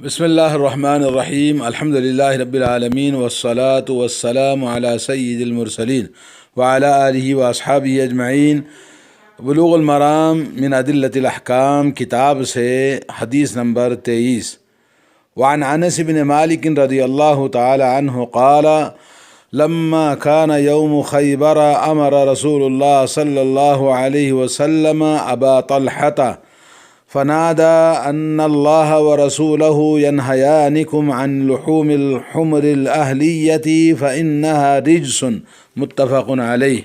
بسم اللہ الرحمن الرحیم الحمد للہ رب العالمین والصلاة والسلام علی سید المرسلین وعلی آلہ واصحابہ اجمعین۔ بلوغ المرام من ادلۃ الاحکام کتاب سے حدیث نمبر 23۔ وعن انس بن مالک رضی اللہ تعالی عنہ قال لما كان يوم خیبر امر رسول اللہ صلی اللہ علیہ وسلم ابا طلحة فنادى أن الله ورسوله ينهيانكم عن لحوم الحمر الأهلية فإنها رجس متفق علیہ۔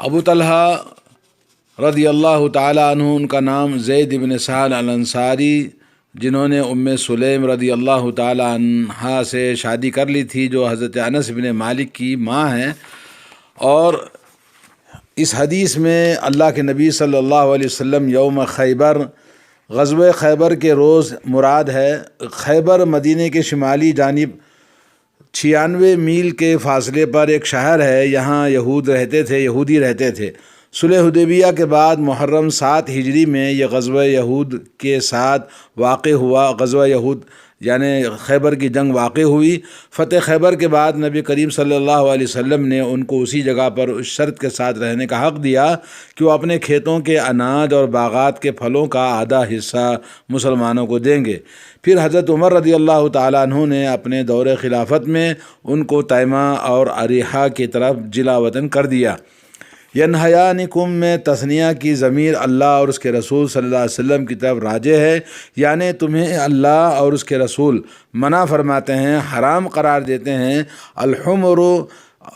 ابو طلحہ رضی اللہ تعالیٰ عنہ، ان کا نام زید بن سہل الانصاری، جنہوں نے ام سلیم رضی اللہ تعالیٰ عنہا سے شادی کر لی تھی، جو حضرت انس بن مالک کی ماں ہیں۔ اور اس حدیث میں اللہ کے نبی صلی اللہ علیہ وسلم یوم خیبر، غزوہ خیبر کے روز مراد ہے۔ خیبر مدینہ کے شمالی جانب 96 میل کے فاصلے پر ایک شہر ہے، یہاں یہودی رہتے تھے۔ صلح حدیبیہ کے بعد محرم 7 ہجری میں یہ غزوہ یہود کے ساتھ واقع ہوا۔ غزوہ یہود یعنی خیبر کی جنگ واقع ہوئی۔ فتح خیبر کے بعد نبی کریم صلی اللہ علیہ وسلم نے ان کو اسی جگہ پر اس شرط کے ساتھ رہنے کا حق دیا کہ وہ اپنے کھیتوں کے اناج اور باغات کے پھلوں کا آدھا حصہ مسلمانوں کو دیں گے۔ پھر حضرت عمر رضی اللہ تعالیٰ عنہ نے اپنے دور خلافت میں ان کو تیمہ اور اریحہ کی طرف جلا وطن کر دیا۔ ینہیانکم میں تثنیہ کی ضمیر اللہ اور اس کے رسول صلی اللہ علیہ وسلم کی طرف راجع ہے، یعنی تمہیں اللہ اور اس کے رسول منع فرماتے ہیں، حرام قرار دیتے ہیں۔ الحمر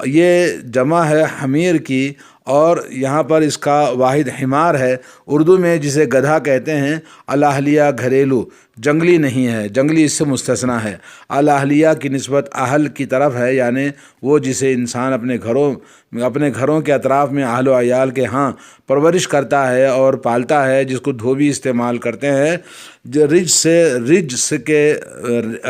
یہ جمع ہے حمیر کی، اور یہاں پر اس کا واحد حمار ہے، اردو میں جسے گدھا کہتے ہیں۔ الاہلیہ گھریلو، جنگلی نہیں ہے، جنگلی اس سے مستثنیٰ ہے۔ الاہلیہ کی نسبت اہل کی طرف ہے، یعنی وہ جسے انسان اپنے گھروں کے اطراف میں اہل و عیال کے ہاں پرورش کرتا ہے اور پالتا ہے، جس کو دھوبی استعمال کرتے ہیں۔ رجس کے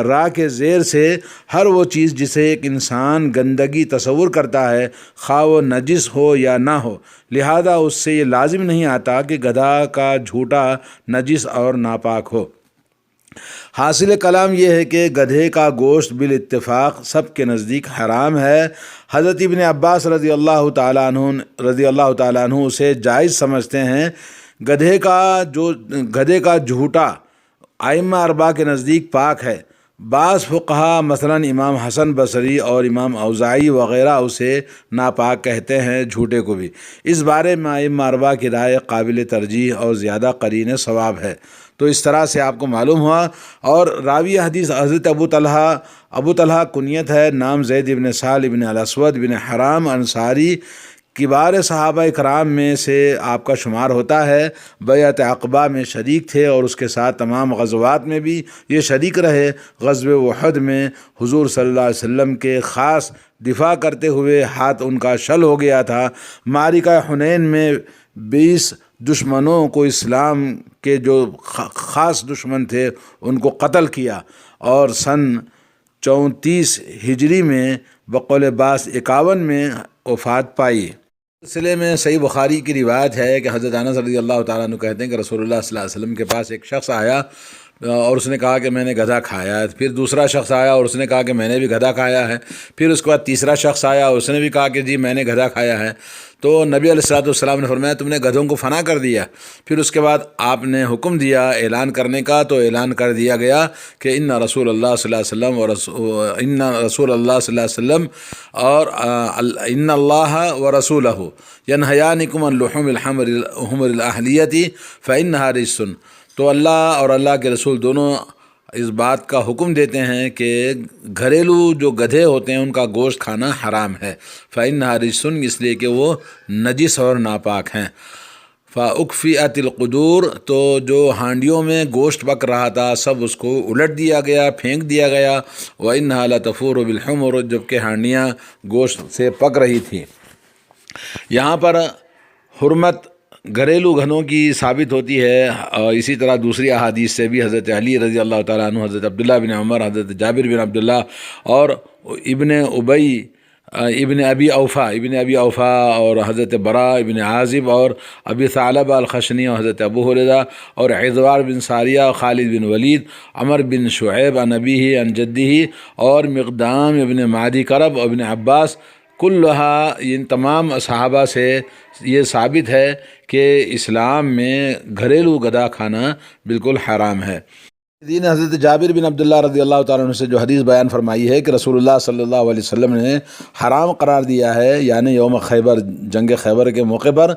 را کے زیر سے ہر وہ چیز جسے ایک انسان گندگی تصور کرتا ہے، خواہ وہ نجس ہو یا نہ ہو، لہذا اس سے یہ لازم نہیں آتا کہ گدھا کا جھوٹا نجس اور ناپاک ہو۔ حاصل کلام یہ ہے کہ گدھے کا گوشت بالاتفاق سب کے نزدیک حرام ہے۔ حضرت ابن عباس رضی اللہ تعالیٰ عنہ اسے جائز سمجھتے ہیں۔ گدھے کا جھوٹا ائمہ اربعہ کے نزدیک پاک ہے۔ بعض فقہا مثلاً امام حسن بصری اور امام اوزاعی وغیرہ اسے ناپاک کہتے ہیں، جھوٹے کو بھی۔ اس بارے میں ائمہ اربعہ کی رائے قابل ترجیح اور زیادہ قرین ثواب ہے۔ تو اس طرح سے آپ کو معلوم ہوا۔ اور راوی حدیث حضرت ابو طلحہ کنیت ہے، نام زید بن سہل بن الاسود بن حرام انصاری کبار صحابہ کرام میں سے آپ کا شمار ہوتا ہے۔ بیعت عقبہ میں شریک تھے اور اس کے ساتھ تمام غزوات میں بھی یہ شریک رہے۔ غزوہ احد میں حضور صلی اللہ علیہ وسلم کے خاص دفاع کرتے ہوئے ہاتھ ان کا شل ہو گیا تھا۔ معرکہ حنین میں 20 دشمنوں کو، اسلام کے جو خاص دشمن تھے، ان کو قتل کیا، اور سن 34 ہجری میں بقول بعض 51 میں وفات پائی۔ سلسلے میں صحیح بخاری کی روایت ہے کہ حضرت انس رضی اللہ تعالیٰ عنہ کہتے ہیں کہ رسول اللہ صلی اللہ علیہ وسلم کے پاس ایک شخص آیا اور اس نے کہا کہ میں نے گدھا کھایا ہے۔ پھر دوسرا شخص آیا اور اس نے کہا کہ میں نے بھی گدھا کھایا ہے۔ پھر اس کے بعد تیسرا شخص آیا اور اس نے بھی کہا کہ جی میں نے گدھا کھایا ہے۔ تو نبی علیہ الصلوۃ والسلام نے فرمایا تم نے گدھوں کو فنا کر دیا۔ پھر اس کے بعد آپ نے حکم دیا اعلان کرنے کا، تو اعلان کر دیا گیا کہ ان رسول اللہ صلی اللہ علیہ وسلم اور ان اللہ ورسولہ ینہیانکم عن لحوم الحمر الاہلیۃ فانھا رجس۔ تو اللہ اور اللہ کے رسول دونوں اس بات کا حکم دیتے ہیں کہ گھریلو جو گدھے ہوتے ہیں ان کا گوشت کھانا حرام ہے۔ فإنھا رجس، اس لیے کہ وہ نجس اور ناپاک ہیں۔ فأکفئت القدور، تو جو ہانڈیوں میں گوشت پک رہا تھا سب اس کو الٹ دیا گیا، پھینک دیا گیا۔ وإنھا لتفور بالحمر، جبکہ ہانڈیاں گوشت سے پک رہی تھیں۔ یہاں پر حرمت گھریلو گدھوں کی ثابت ہوتی ہے، اور اسی طرح دوسری احادیث سے بھی حضرت علی رضی اللہ تعالیٰ عنہ، حضرت عبداللہ بن عمر، حضرت جابر بن عبداللہ اور ابن ابی ابن ابی اوفا اور حضرت برا ابن عازب اور ابی ثعلبہ الخشنی اور حضرت ابو ہریرہ اور عذوار بن ساریہ اور خالد بن ولید، عمر بن شعیب عن ابیہ عن جدہ اور مقدام ابن معدی کرب اور ابن عباس کلہا، ان تمام صحابہ سے یہ ثابت ہے کہ اسلام میں گھریلو غذا کھانا بالکل حرام ہے۔ دین حضرت جابر بن عبداللہ رضی اللہ تعالیٰ عنہ سے جو حدیث بیان فرمائی ہے کہ رسول اللہ صلی اللہ علیہ وسلم نے حرام قرار دیا ہے، یعنی یوم خیبر، جنگ خیبر کے موقع پر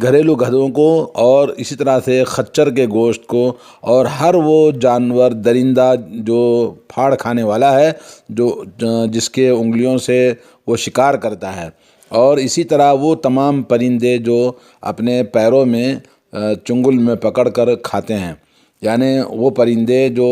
گھریلو گدھوں کو اور اسی طرح سے خچر کے گوشت کو اور ہر وہ جانور درندہ جو پھاڑ کھانے والا ہے، جو جس کے انگلیوں سے وہ شکار کرتا ہے، اور اسی طرح وہ تمام پرندے جو اپنے پیروں میں چنگل میں پکڑ کر کھاتے ہیں، یعنی وہ پرندے جو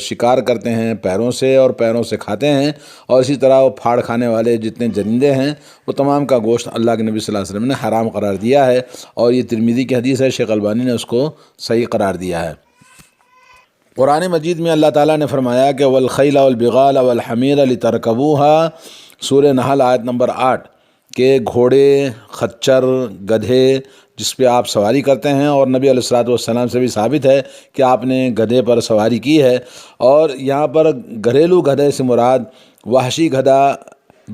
شکار کرتے ہیں پیروں سے اور پیروں سے کھاتے ہیں، اور اسی طرح وہ پھاڑ کھانے والے جتنے درندے ہیں وہ تمام کا گوشت اللہ کے نبی صلی اللہ علیہ وسلم نے حرام قرار دیا ہے، اور یہ ترمذی کی حدیث ہے، شیخ البانی نے اس کو صحیح قرار دیا ہے۔ قرآن مجید میں اللہ تعالیٰ نے فرمایا کہ والخیل والبغال والحمیر لترکبوها، سورہ نحل آیت نمبر 8، کہ گھوڑے، خچر، گدھے جس پہ آپ سواری کرتے ہیں، اور نبی علیہ الصلوۃ والسلام سے بھی ثابت ہے کہ آپ نے گدھے پر سواری کی ہے، اور یہاں پر گھریلو گدھے سے مراد وحشی گدھا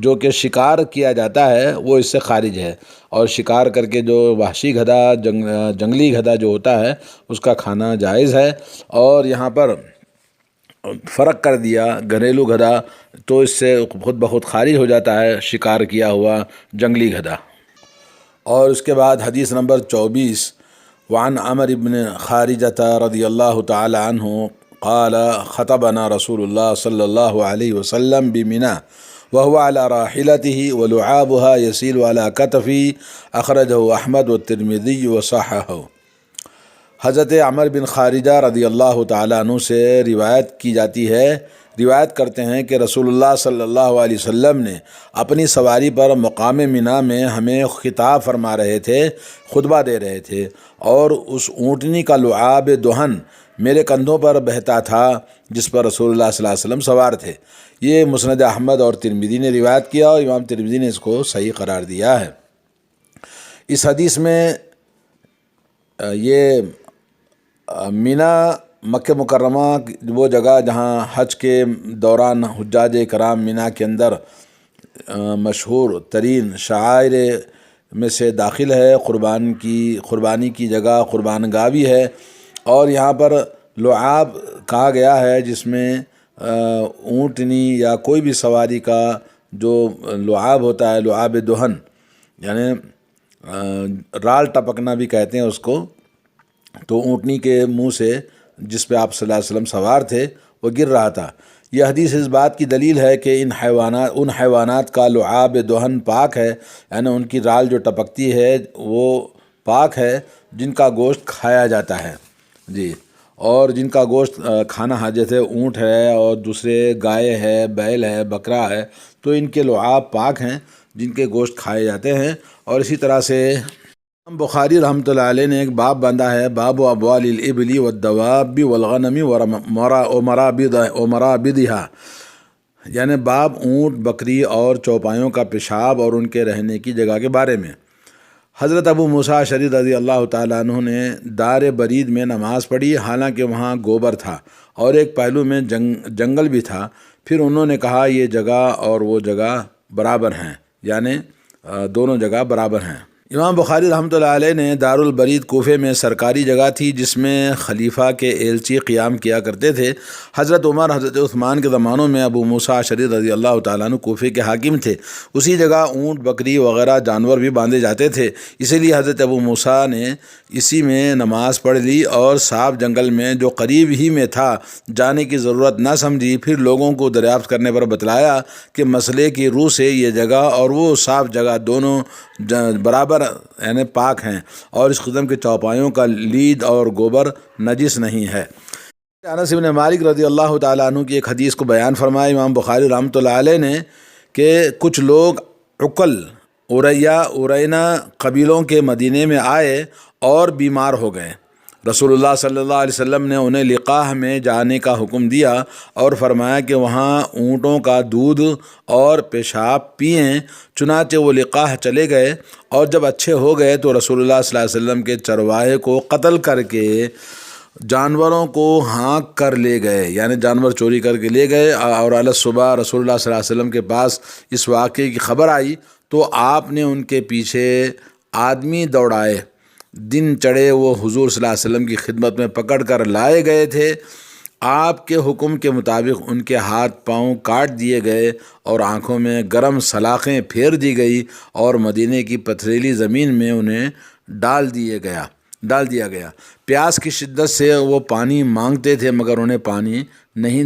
جو کہ شکار کیا جاتا ہے وہ اس سے خارج ہے، اور شکار کر کے جو وحشی گدھا، جنگلی گدھا جو ہوتا ہے اس کا کھانا جائز ہے، اور یہاں پر فرق کر دیا گھریلو گدھا تو اس سے خود بخود خارج ہو جاتا ہے شکار کیا ہوا جنگلی گدھا۔ اور اس کے بعد حدیث نمبر 24، وعن عمر بن خارجۃ رضی اللہ تعالی عنہ قال خطبنا رسول اللہ صلی اللہ علیہ وسلم بمنى وهو على راحلته ولعابها يسيل على كتفه، اخرجہ احمد والترمذی وصححہ۔ حضرت عمر بن خارجہ رضی اللہ تعالیٰ عنہ سے روایت کی جاتی ہے، روایت کرتے ہیں کہ رسول اللہ صلی اللہ علیہ وسلم نے اپنی سواری پر مقام منی میں ہمیں خطاب فرما رہے تھے، خطبہ دے رہے تھے، اور اس اونٹنی کا لعاب دہن میرے کندھوں پر بہتا تھا جس پر رسول اللہ صلی اللہ علیہ وسلم سوار تھے۔ یہ مسند احمد اور ترمذی نے روایت کیا، اور امام ترمذی نے اس کو صحیح قرار دیا ہے۔ اس حدیث میں یہ منی، مکہ مکرمہ، وہ جگہ جہاں حج کے دوران حجاج کرام منی کے اندر مشہور ترین شعائر میں سے داخل ہے، قربانی کی جگہ قربان گاہ بھی ہے، اور یہاں پر لعاب کہا گیا ہے جس میں اونٹنی یا کوئی بھی سواری کا جو لعاب ہوتا ہے، لعاب دہن، یعنی رال ٹپکنا بھی کہتے ہیں اس کو، تو اونٹنی کے منہ سے جس پہ آپ صلی اللہ علیہ وسلم سوار تھے وہ گر رہا تھا۔ یہ حدیث اس بات کی دلیل ہے کہ ان حیوانات کا لعاب دہن پاک ہے، یعنی ان کی رال جو ٹپکتی ہے وہ پاک ہے، جن کا گوشت کھایا جاتا ہے، جی، اور جن کا گوشت کھانا حاجت ہے، اونٹ ہے اور دوسرے گائے ہے، بیل ہے، بکرا ہے، تو ان کے لعاب پاک ہیں جن کے گوشت کھائے جاتے ہیں۔ اور اسی طرح سے بخاری رحمۃ اللہ علیہ نے ایک باب باندھا ہے، باب ابوال الابل والدواب والغنم ومرابدها، یعنی باب اونٹ، بکری اور چوپایوں کا پیشاب اور ان کے رہنے کی جگہ کے بارے میں۔ حضرت ابو موسیٰ اشعری رضی اللہ تعالیٰ عنہ نے دار برید میں نماز پڑھی، حالانکہ وہاں گوبر تھا اور ایک پہلو میں جنگل بھی تھا۔ پھر انہوں نے کہا یہ جگہ اور وہ جگہ برابر ہیں، یعنی دونوں جگہ برابر ہیں۔ امام بخاری رحمۃ اللہ علیہ نے دار البرید کوفے میں سرکاری جگہ تھی جس میں خلیفہ کے ایلچی قیام کیا کرتے تھے۔ حضرت عمر، حضرت عثمان کے زمانوں میں ابو موسیٰ اشعری رضی اللہ تعالیٰ عنہ کوفے کے حاکم تھے۔ اسی جگہ اونٹ، بکری وغیرہ جانور بھی باندھے جاتے تھے، اسی لیے حضرت ابو موسیٰ نے اسی میں نماز پڑھ لی اور صاف جنگل میں جو قریب ہی میں تھا جانے کی ضرورت نہ سمجھی۔ پھر لوگوں کو دریافت کرنے پر بتلایا کہ مسئلے کی روح سے یہ جگہ اور وہ صاف جگہ دونوں برابر یعنی پاک ہیں، اور اس قسم کے چوپایوں کا لید اور گوبر نجس نہیں ہے۔ انس بن مالک رضی اللہ تعالیٰ عنہ کی ایک حدیث کو بیان فرمایا امام بخاری رحمۃ اللہ علیہ نے کہ کچھ لوگ عقل، ارینا قبیلوں کے مدینے میں آئے اور بیمار ہو گئے۔ رسول اللہ صلی اللہ علیہ وسلم نے انہیں لقاح میں جانے کا حکم دیا اور فرمایا کہ وہاں اونٹوں کا دودھ اور پیشاب پئیں۔ چنانچہ وہ لقاح چلے گئے، اور جب اچھے ہو گئے تو رسول اللہ صلی اللہ علیہ وسلم کے چرواہے کو قتل کر کے جانوروں کو ہانک کر لے گئے، یعنی جانور چوری کر کے لے گئے۔ اور علیہ صبح رسول اللہ صلی اللہ علیہ وسلم کے پاس اس واقعے کی خبر آئی تو آپ نے ان کے پیچھے آدمی دوڑائے۔ دن چڑھے وہ حضور صلی اللہ علیہ وسلم کی خدمت میں پکڑ کر لائے گئے تھے۔ آپ کے حکم کے مطابق ان کے ہاتھ پاؤں کاٹ دیے گئے اور آنکھوں میں گرم سلاخیں پھیر دی گئی، اور مدینے کی پتھریلی زمین میں انہیں ڈال دیا گیا۔ پیاس کی شدت سے وہ پانی مانگتے تھے، مگر انہیں پانی نہیں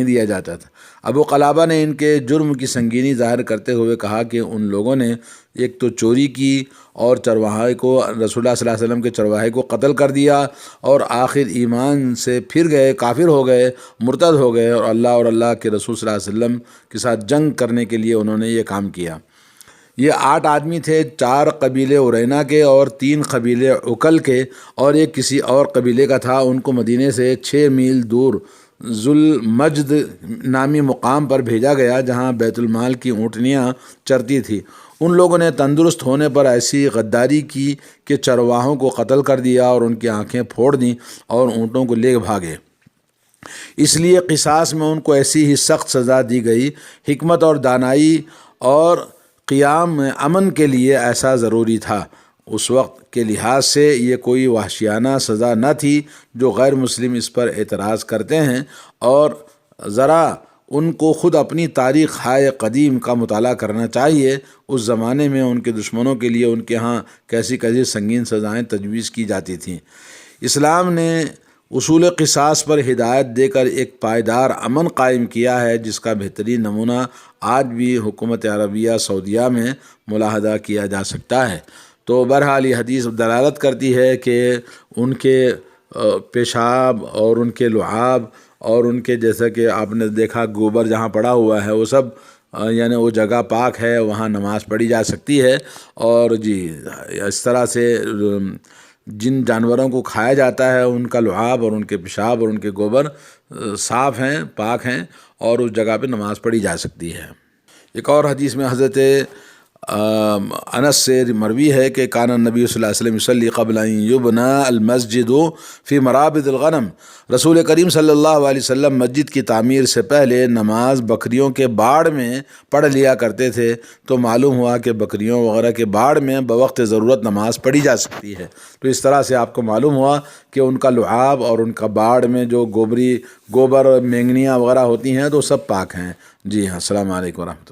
دیا جاتا تھا۔ ابو قلابہ نے ان کے جرم کی سنگینی ظاہر کرتے ہوئے کہا کہ ان لوگوں نے ایک تو چوری کی، اور چرواہے کو رسول اللہ صلی اللہ علیہ وسلم کے چرواہے کو قتل کر دیا، اور آخر ایمان سے پھر گئے، کافر ہو گئے، مرتد ہو گئے، اور اللہ کے رسول صلی اللہ علیہ وسلم کے ساتھ جنگ کرنے کے لیے انہوں نے یہ کام کیا۔ یہ 8 آدمی تھے، 4 قبیلے ارینا کے اور 3 قبیلے عقل کے، اور ایک کسی اور قبیلے کا تھا۔ ان کو مدینے سے 6 میل دور ذوالمجد نامی مقام پر بھیجا گیا، جہاں بیت المال کی اونٹنیاں چرتی تھیں۔ ان لوگوں نے تندرست ہونے پر ایسی غداری کی کہ چرواہوں کو قتل کر دیا اور ان کی آنکھیں پھوڑ دیں اور اونٹوں کو لے بھاگے۔ اس لیے قصاص میں ان کو ایسی ہی سخت سزا دی گئی۔ حکمت اور دانائی اور قیام امن کے لیے ایسا ضروری تھا۔ اس وقت کے لحاظ سے یہ کوئی وحشیانہ سزا نہ تھی۔ جو غیر مسلم اس پر اعتراض کرتے ہیں، اور ذرا ان کو خود اپنی تاریخ ہائے قدیم کا مطالعہ کرنا چاہیے۔ اس زمانے میں ان کے دشمنوں کے لیے ان کے ہاں کیسی سنگین سزائیں تجویز کی جاتی تھیں۔ اسلام نے اصول قصاص پر ہدایت دے کر ایک پائیدار امن قائم کیا ہے، جس کا بہترین نمونہ آج بھی حکومت عربیہ سعودیہ میں ملاحظہ کیا جا سکتا ہے۔ تو بہرحال یہ حدیث دلالت کرتی ہے کہ ان کے پیشاب اور ان کے لعاب اور ان کے، جیسا کہ آپ نے دیکھا، گوبر جہاں پڑا ہوا ہے وہ سب، یعنی وہ جگہ پاک ہے، وہاں نماز پڑھی جا سکتی ہے۔ اور اس طرح سے جن جانوروں کو کھایا جاتا ہے ان کا لعاب اور ان کے پیشاب اور ان کے گوبر صاف ہیں، پاک ہیں، اور اس جگہ پہ نماز پڑھی جا سکتی ہے۔ ایک اور حدیث میں حضرت انس سے مروی ہے کہ کان النبی صلی اللہ علیہ وسلم یصلی قبل ان یبنى المسجد فی مرابض الغنم۔ رسول کریم صلی اللہ علیہ وسلم مسجد کی تعمیر سے پہلے نماز بکریوں کے باڑ میں پڑھ لیا کرتے تھے، تو معلوم ہوا کہ بکریوں وغیرہ کے باڑ میں بوقت ضرورت نماز پڑھی جا سکتی ہے۔ تو اس طرح سے آپ کو معلوم ہوا کہ ان کا لعاب اور ان کا باڑ میں جو گوبر مینگنیاں وغیرہ ہوتی ہیں تو سب پاک ہیں۔ جی ہاں، السلام علیکم ورحمۃ اللہ۔